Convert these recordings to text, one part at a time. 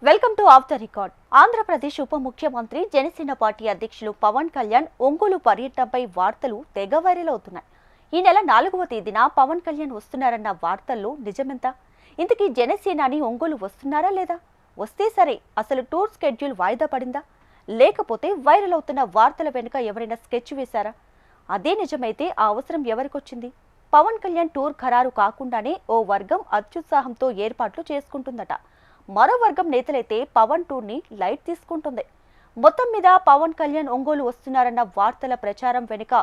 Welcome to of the record. Andhra Pradesh ఉప ముఖ్యమంత్రి Janasena party అధ్యక్షులు పవన్ కళ్యాణ్ ఒంగోలు పర్యటనపై వార్తలు తెగ వైరల్ అవుతున్నాయి. ఈ నెల 4వ తేదీన పవన్ కళ్యాణ్ వస్తున్నారన్న వార్తల్లో నిజమెంత? ఇంతకీ జనసేనాని ఒంగోలు వస్తున్నారా లేదా? వస్తే సరే, అసలు టూర్ స్కెడ్యూల్ వాయిదా పడిందా? లేకపోతే వైరల్ అవుతున్న వార్తల వెనుక ఎవరైనా స్కెచ్ వేశారా? అదే నిజమైతే ఆ అవసరం ఎవరికొచ్చింది? పవన్ కళ్యాణ్ టూర్ ఖరారు కాకుండానే ఓ వర్గం అత్యుత్సాహంతో ఏర్పాట్లు చేసుకుంటుందట. మరో వర్గం నేతలైతే పవన్ టూర్ని లైట్ తీసుకుంటుంది. మొత్తం మీద పవన్ కళ్యాణ్ ఒంగోలు వస్తున్నారన్న వార్తల ప్రచారం వెనుక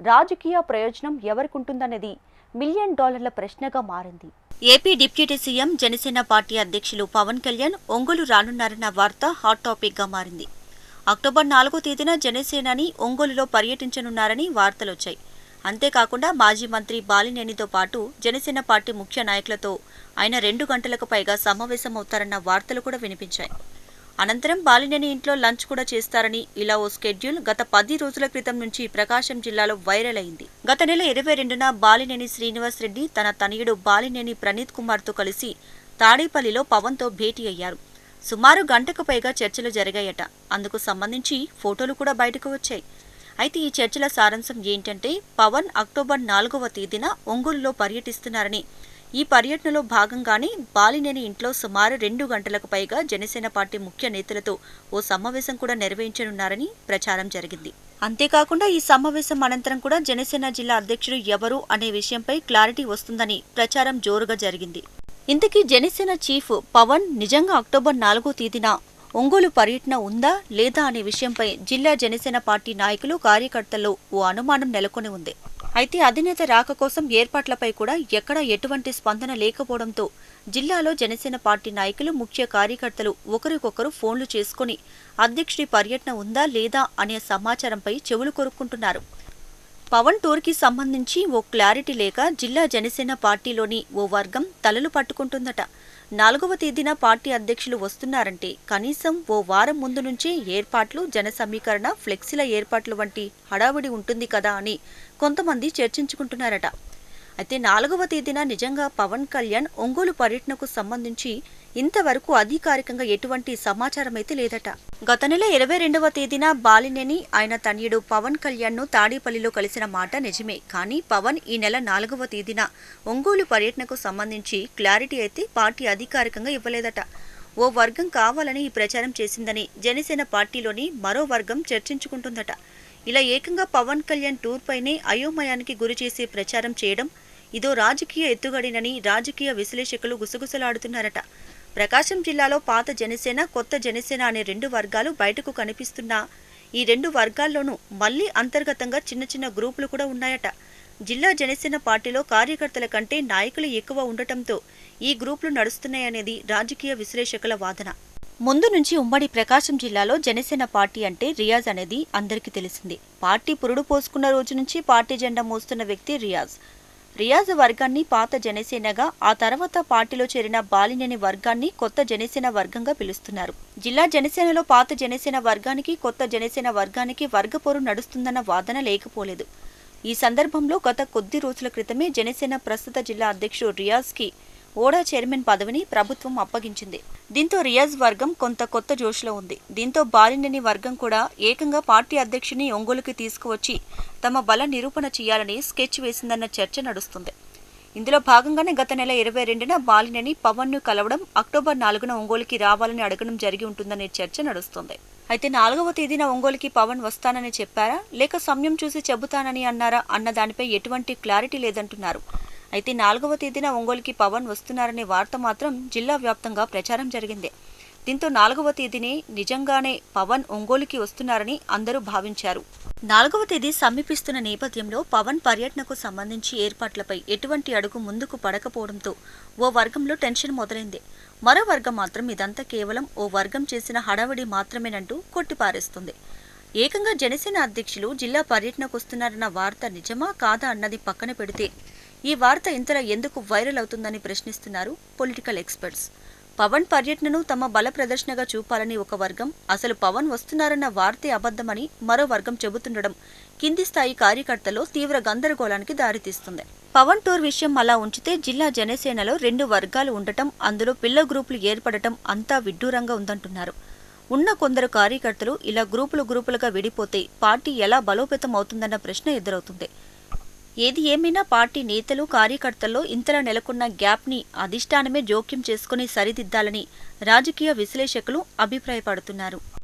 రాజకీయ ప్రయోజనం ఎవరికుంటుందనేది $1 మిలియన్ ప్రశ్నగా మారింది. AP deputy CM Janasena party అధ్యక్షులు పవన్ కళ్యాణ్ ఒంగోలు రానున్నారన్న వార్త హాట్ టాపిక్ గా మారింది. అక్టోబర్ 4వ తేదీన జనసేనాని ఒంగోలులో పర్యటించనున్నారని వార్తలొచ్చాయి. అంతేకాకుండా మాజీ మంత్రి బాలినేనితో పాటు జనసేన పార్టీ ముఖ్య నాయకులతో ఆయన 2 గంటలకు పైగా సమావేశమవుతారన్న వార్తలు కూడా వినిపించాయి. అనంతరం బాలినేని ఇంట్లో లంచ్ కూడా చేస్తారని ఇలా ఓ స్కెడ్యూల్ గత 10 రోజుల క్రితం నుంచి ప్రకాశం జిల్లాలో వైరల్ అయింది. గత నెల 22న బాలినేని శ్రీనివాస్ రెడ్డి తన తనయుడు బాలినేని ప్రణీత్ కుమార్తో కలిసి తాడేపల్లిలో పవన్తో భేటీ అయ్యారు. సుమారు గంటకు పైగా చర్చలు జరిగాయట. అందుకు సంబంధించి ఫోటోలు కూడా బయటకు వచ్చాయి. అయితే ఈ చర్చల సారాంశం ఏంటంటే, పవన్ అక్టోబర్ 4వ తేదీన ఒంగోలులో పర్యటిస్తున్నారని, ఈ పర్యటనలో భాగంగానే బాలినేని ఇంట్లో సుమారు 2 గంటలకు పైగా జనసేన పార్టీ ముఖ్య నేతలతో ఓ సమావేశం కూడా నిర్వహించనున్నారని ప్రచారం జరిగింది. అంతేకాకుండా ఈ సమావేశం అనంతరం కూడా జనసేన జిల్లా అధ్యక్షుడు ఎవరు అనే విషయంపై క్లారిటీ వస్తుందని ప్రచారం జోరుగా జరిగింది. ఇంతకీ జనసేన చీఫ్ పవన్ నిజంగా అక్టోబర్ 4వ తేదీన ఒంగోలు పర్యటన ఉందా లేదా అనే విషయంపై జిల్లా జనసేన పార్టీ నాయకులు కార్యకర్తల్లో ఓ అనుమానం నెలకొని ఉంది. అయితే అధినేత రాక కోసం ఏర్పాట్లపై కూడా ఎక్కడా ఎటువంటి స్పందన లేకపోవడంతో జిల్లాలో జనసేన పార్టీ నాయకులు ముఖ్య కార్యకర్తలు ఒకరికొకరు ఫోన్లు చేసుకుని అధ్యక్షుడి పర్యటన ఉందా లేదా అనే సమాచారంపై చెవులు కొరుక్కుంటున్నారు. పవన్ టూర్కి సంబంధించి ఓ క్లారిటీ లేక జిల్లా జనసేన పార్టీలోని ఓ వర్గం తలలు పట్టుకుంటుందట. 4వ తేదీన పార్టీ అధ్యక్షులు వస్తున్నారంటే కనీసం ఓ వారం ముందు నుంచే ఏర్పాట్లు, జన సమీకరణ, ఫ్లెక్సీల ఏర్పాట్లు వంటి హడావుడి ఉంటుంది కదా అని కొంతమంది చర్చించుకుంటున్నారట. అయితే 4వ తేదీన నిజంగా పవన్ కళ్యాణ్ ఒంగోలు పర్యటనకు సంబంధించి ఇంతవరకు అధికారికంగా ఎటువంటి సమాచారం అయితే లేదట. గత నెల 22వ తేదీన బాలినేని ఆయన తనయుడు పవన్ కళ్యాణ్ ను తాడేపల్లిలో కలిసిన మాట నిజమే. కానీ పవన్ ఈ నెల 4వ తేదీన ఒంగోలు పర్యటనకు సంబంధించి క్లారిటీ అయితే పార్టీ అధికారికంగా ఇవ్వలేదట. ఓ వర్గం కావాలని ఈ ప్రచారం చేసిందని జనసేన పార్టీలోని మరో వర్గం చర్చించుకుంటుందట. ఇలా ఏకంగా పవన్ కళ్యాణ్ టూర్ పైనే అయోమయానికి గురి చేసే ప్రచారం చేయడం ఇదో రాజకీయ ఎత్తుగడినని రాజకీయ విశ్లేషకులు గుసగుసలాడుతున్నారట. ప్రకాశం జిల్లాలో పాత జనసేన, కొత్త జనసేన అనే 2 వర్గాలు బయటకు కనిపిస్తున్నా ఈ 2 వర్గాల్లోనూ మళ్లీ అంతర్గతంగా చిన్న చిన్న గ్రూపులు కూడా ఉన్నాయట. జిల్లా జనసేన పార్టీలో కార్యకర్తల కంటే నాయకులు ఎక్కువ ఉండటంతో ఈ గ్రూపులు నడుస్తున్నాయనేది రాజకీయ విశ్లేషకుల వాదన. ముందు నుంచి ఉమ్మడి ప్రకాశం జిల్లాలో జనసేన పార్టీ అంటే రియాజ్ అనేది అందరికీ తెలిసింది. పార్టీ పురుడు పోసుకున్న రోజు నుంచి పార్టీ జెండా మోస్తున్న వ్యక్తి రియాజ్ వర్గాన్ని పాత జనసేనగా, ఆ తర్వాత పార్టీలో చేరిన బాలినేని వర్గాన్ని కొత్త జనసేన వర్గంగా పిలుస్తున్నారు. జిల్లా జనసేనలో పాత జనసేన వర్గానికి, కొత్త జనసేన వర్గానికి వర్గపోరు నడుస్తుందన్న వాదన లేకపోలేదు. ఈ సందర్భంలో గత కొద్ది రోజుల క్రితమే జనసేన ప్రస్తుత జిల్లా అధ్యక్షుడు రియాజ్ కి ఓడా చైర్మన్ పదవిని ప్రభుత్వం అప్పగించింది. దీంతో రియాజ్ వర్గం కొంత కొత్త జోష్లో ఉంది. దీంతో బాలినేని వర్గం కూడా ఏకంగా పార్టీ అధ్యక్షుని ఒంగోలుకి తీసుకువచ్చి తమ బల నిరూపణ చేయాలని స్కెచ్ వేసిందన్న చర్చ నడుస్తుంది. ఇందులో భాగంగానే గత నెల 22న బాలినేని పవన్ ను కలవడం, అక్టోబర్ 4న ఒంగోలుకి రావాలని అడగడం జరిగి ఉంటుందనే చర్చ నడుస్తుంది. అయితే 4వ తేదీన ఒంగోలుకి పవన్ వస్తానని చెప్పారా లేక సమయం చూసి చెబుతానని అన్నారా అన్న దానిపై ఎటువంటి క్లారిటీ లేదంటున్నారు. అయితే 4వ తేదీన ఒంగోలుకి పవన్ వస్తున్నారనే వార్త మాత్రం జిల్లా వ్యాప్తంగా ప్రచారం జరిగింది. దీంతో 4వ తేదీనే నిజంగానే పవన్ ఒంగోలుకి వస్తున్నారని అందరూ భావించారు. 4వ తేదీ సమీపిస్తున్న నేపథ్యంలో పవన్ పర్యటనకు సంబంధించి ఏర్పాట్లపై ఎటువంటి అడుగు ముందుకు పడకపోవడంతో ఓ వర్గంలో టెన్షన్ మొదలైంది. మరో వర్గం మాత్రం ఇదంతా కేవలం ఓ వర్గం చేసిన హడావిడి మాత్రమేనంటూ కొట్టిపారేస్తుంది. ఏకంగా జనసేన అధ్యక్షులు జిల్లా పర్యటనకు వస్తున్నారన్న వార్త నిజమా కాదా అన్నది పక్కన పెడితే ఈ వార్త ఇంతలా ఎందుకు వైరల్ అవుతుందని ప్రశ్నిస్తున్నారు పొలిటికల్ ఎక్స్పర్ట్స్. పవన్ పర్యటనను తమ బల ప్రదర్శనగా చూపాలని ఒక వర్గం, అసలు పవన్ వస్తున్నారన్న వార్తే అబద్ధమని మరో వర్గం చెబుతుండడం కింది స్థాయి కార్యకర్తల్లో తీవ్ర గందరగోళానికి దారితీస్తుంది. పవన్ టూర్ విషయం అలా ఉంచితే జిల్లా జనసేనలో 2 వర్గాలు ఉండటం, అందులో పిల్ల గ్రూపులు ఏర్పడటం అంతా విడ్డూరంగా ఉందంటున్నారు. ఉన్న కొందరు కార్యకర్తలు ఇలా గ్రూపులుగా విడిపోతే పార్టీ ఎలా బలోపేతం అవుతుందన్న ప్రశ్న ఎదురవుతుంది. ఏది ఏమైనా పార్టీ నేతలు, కార్యకర్తల్లో ఇంతలా నెలకొన్న గ్యాప్ని అధిష్టానమే జోక్యం చేసుకుని సరిదిద్దాలని రాజకీయ విశ్లేషకులు అభిప్రాయపడుతున్నారు.